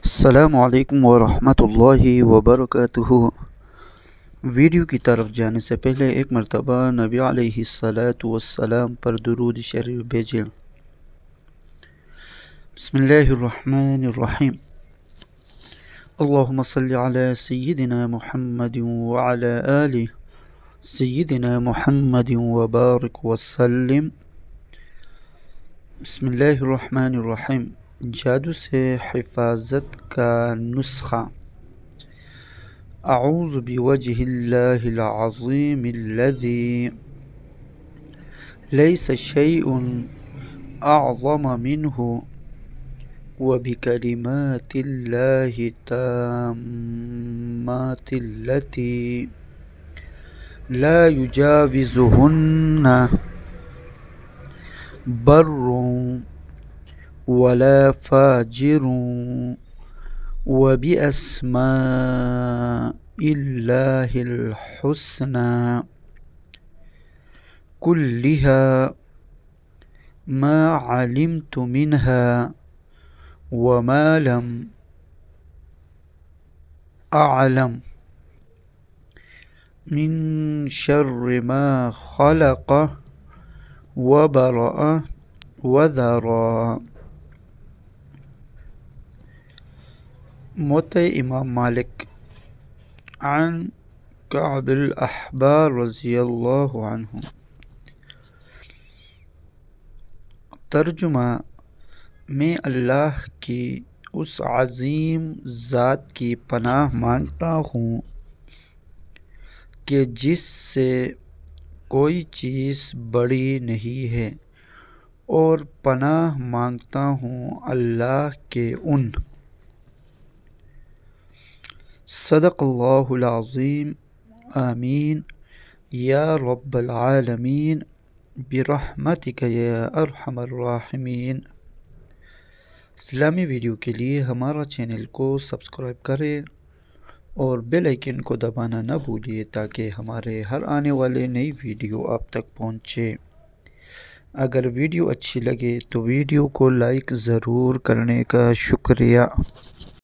السلام علیکم ورحمۃ اللہ وبرکاتہ۔ ویڈیو کی طرف جانے سے پہلے ایک مرتبہ نبی علیہ الصلاۃ والسلام پر درود شریف بھیجیں۔ بسم اللہ الرحمن الرحیم۔ اللہم صلی علی سیدنا محمد وعلی آل سیدنا محمد وبارک وسلم۔ بسم اللہ الرحمن الرحیم۔ جادو سے حفاظت کا نسخہ۔ اعوذ بوجہ اللہ العظیم الذی لیس شیء اعظم منہ وبکلمات اللہ التامات التی لا یجاوزہن بر ولا فاجر وبأسماء اللہ الحسنى كلها ما علمت منها وما لم أعلم من شر ما خلق وبرأ وذرى۔ موطئ امام مالک عن کعب الاحبار رضی اللہ عنہ۔ ترجمہ: میں اللہ کی اس عظیم ذات کی پناہ مانگتا ہوں کہ جس سے کوئی چیز بڑی نہیں ہے، اور پناہ مانگتا ہوں اللہ کے ان صدق اللہ العظیم۔ آمین یا رب العالمین برحمتک یا ارحم الراحمین۔ اسلامی ویڈیو کے لیے ہمارا چینل کو سبسکرائب کریں اور بیل آئیکن کو دبانا نہ بھولیے تاکہ ہمارے ہر آنے والے نئی ویڈیو آپ تک پہنچے۔ اگر ویڈیو اچھی لگے تو ویڈیو کو لائک ضرور کرنے کا شکریہ۔